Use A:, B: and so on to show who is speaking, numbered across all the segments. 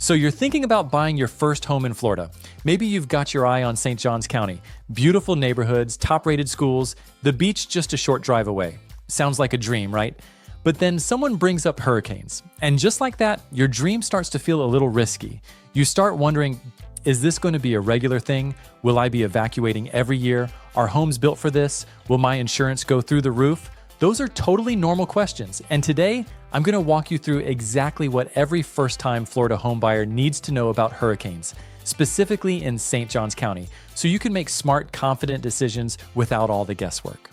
A: So you're thinking about buying your first home in Florida. Maybe you've got your eye on St. Johns County. Beautiful neighborhoods, top-rated schools, the beach just a short drive away. Sounds like a dream, right? But then someone brings up hurricanes. And just like that, your dream starts to feel a little risky. You start wondering, is this going to be a regular thing? Will I be evacuating every year? Are homes built for this? Will my insurance go through the roof? Those are totally normal questions. And today, I'm going to walk you through exactly what every first-time Florida homebuyer needs to know about hurricanes, specifically in St. Johns County, so you can make smart, confident decisions without all the guesswork.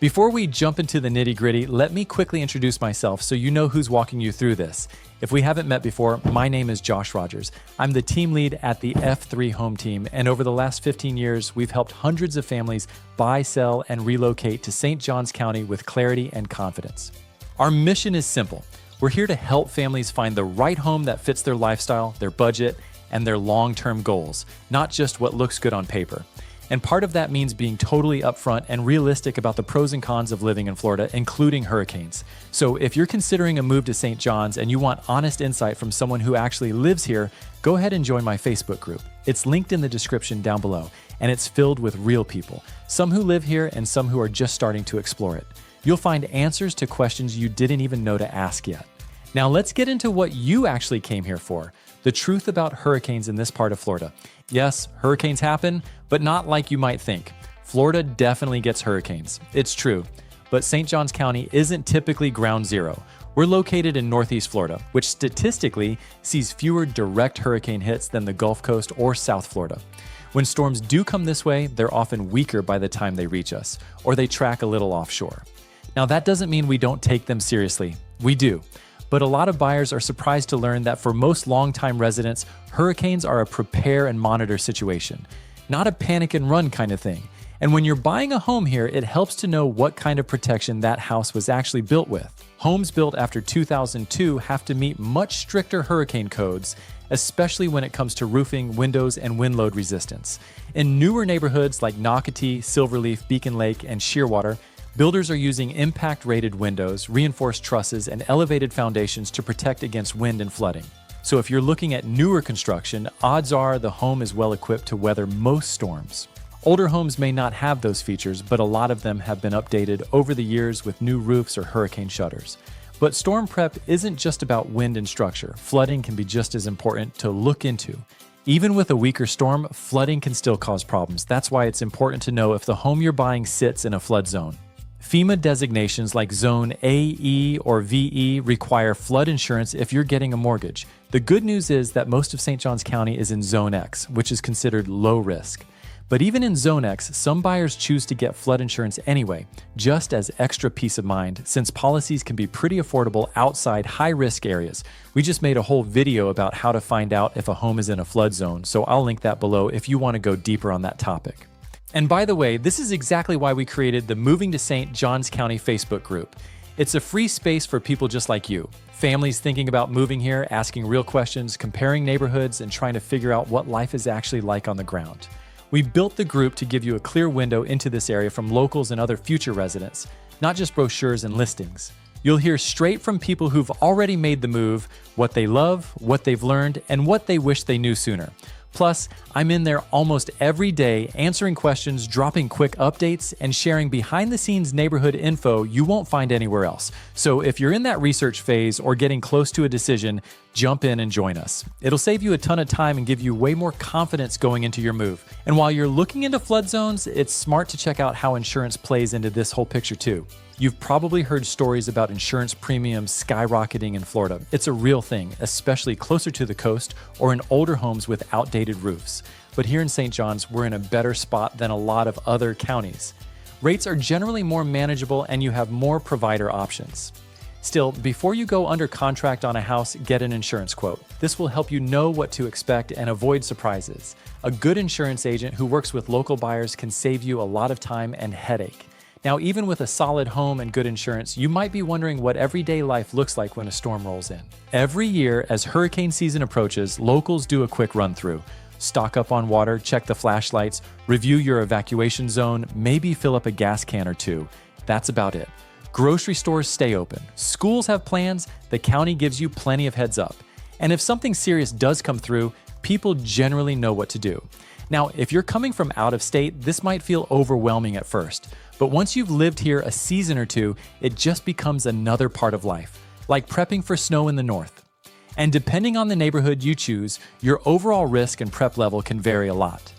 A: Before we jump into the nitty-gritty, let me quickly introduce myself so you know who's walking you through this. If we haven't met before, my name is Josh Rogers. I'm the team lead at the F3 Home Team, and over the last 15 years, we've helped hundreds of families buy, sell, and relocate to St. Johns County with clarity and confidence. Our mission is simple. We're here to help families find the right home that fits their lifestyle, their budget, and their long-term goals, not just what looks good on paper. And part of that means being totally upfront and realistic about the pros and cons of living in Florida, including hurricanes. So if you're considering a move to St. John's and you want honest insight from someone who actually lives here, go ahead and join my Facebook group. It's linked in the description down below, and it's filled with real people, some who live here and some who are just starting to explore it. You'll find answers to questions you didn't even know to ask yet. Now let's get into what you actually came here for, the truth about hurricanes in this part of Florida. Yes, hurricanes happen, but not like you might think. Florida definitely gets hurricanes. It's true. But St. Johns County isn't typically ground zero. We're located in Northeast Florida, which statistically sees fewer direct hurricane hits than the Gulf Coast or South Florida. When storms do come this way, they're often weaker by the time they reach us, or they track a little offshore. Now, that doesn't mean we don't take them seriously. We do. But a lot of buyers are surprised to learn that for most longtime residents, hurricanes are a prepare and monitor situation, not a panic and run kind of thing. And when you're buying a home here, it helps to know what kind of protection that house was actually built with. Homes built after 2002 have to meet much stricter hurricane codes, especially when it comes to roofing, windows, and wind load resistance. In newer neighborhoods like Nocatee, Silverleaf, Beacon Lake, and Shearwater, builders are using impact-rated windows, reinforced trusses, and elevated foundations to protect against wind and flooding. So if you're looking at newer construction, odds are the home is well equipped to weather most storms. Older homes may not have those features, but a lot of them have been updated over the years with new roofs or hurricane shutters. But storm prep isn't just about wind and structure. Flooding can be just as important to look into. Even with a weaker storm, flooding can still cause problems. That's why it's important to know if the home you're buying sits in a flood zone. FEMA designations like Zone A, E, or VE require flood insurance if you're getting a mortgage. The good news is that most of St. Johns County is in Zone X, which is considered low risk. But even in Zone X, some buyers choose to get flood insurance anyway, just as extra peace of mind, since policies can be pretty affordable outside high-risk areas. We just made a whole video about how to find out if a home is in a flood zone, so I'll link that below if you want to go deeper on that topic. And by the way, this is exactly why we created the Moving to St. Johns County Facebook group. It's a free space for people just like you. Families thinking about moving here, asking real questions, comparing neighborhoods, and trying to figure out what life is actually like on the ground. We built the group to give you a clear window into this area from locals and other future residents, not just brochures and listings. You'll hear straight from people who've already made the move, what they love, what they've learned, and what they wish they knew sooner. Plus, I'm in there almost every day answering questions, dropping quick updates, and sharing behind-the-scenes neighborhood info you won't find anywhere else. So if you're in that research phase or getting close to a decision, jump in and join us. It'll save you a ton of time and give you way more confidence going into your move. And while you're looking into flood zones, it's smart to check out how insurance plays into this whole picture too. You've probably heard stories about insurance premiums skyrocketing in Florida. It's a real thing, especially closer to the coast or in older homes with outdated roofs. But here in St. John's, we're in a better spot than a lot of other counties. Rates are generally more manageable and you have more provider options. Still, before you go under contract on a house, get an insurance quote. This will help you know what to expect and avoid surprises. A good insurance agent who works with local buyers can save you a lot of time and headache. Now, even with a solid home and good insurance, you might be wondering what everyday life looks like when a storm rolls in. Every year, as hurricane season approaches, locals do a quick run-through. Stock up on water, check the flashlights, review your evacuation zone, maybe fill up a gas can or two. That's about it. Grocery stores stay open. Schools have plans. The county gives you plenty of heads up. And if something serious does come through, people generally know what to do. Now, if you're coming from out of state, this might feel overwhelming at first. But once you've lived here a season or two, it just becomes another part of life, like prepping for snow in the north. And depending on the neighborhood you choose, your overall risk and prep level can vary a lot.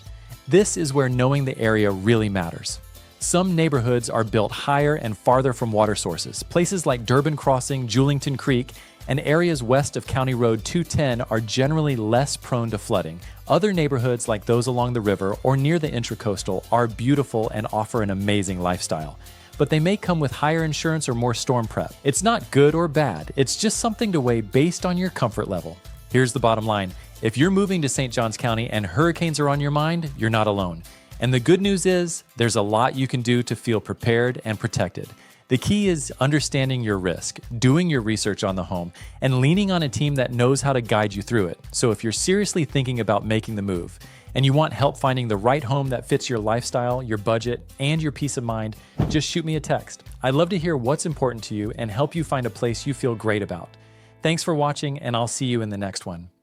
A: This is where knowing the area really matters. Some neighborhoods are built higher and farther from water sources. Places like Durbin Crossing, Julington Creek, and areas west of County Road 210 are generally less prone to flooding. Other neighborhoods like those along the river or near the intracoastal are beautiful and offer an amazing lifestyle. But they may come with higher insurance or more storm prep. It's not good or bad, it's just something to weigh based on your comfort level. Here's the bottom line. If you're moving to St. Johns County and hurricanes are on your mind, you're not alone. And the good news is, there's a lot you can do to feel prepared and protected. The key is understanding your risk, doing your research on the home, and leaning on a team that knows how to guide you through it. So if you're seriously thinking about making the move, and you want help finding the right home that fits your lifestyle, your budget, and your peace of mind, just shoot me a text. I'd love to hear what's important to you and help you find a place you feel great about. Thanks for watching, and I'll see you in the next one.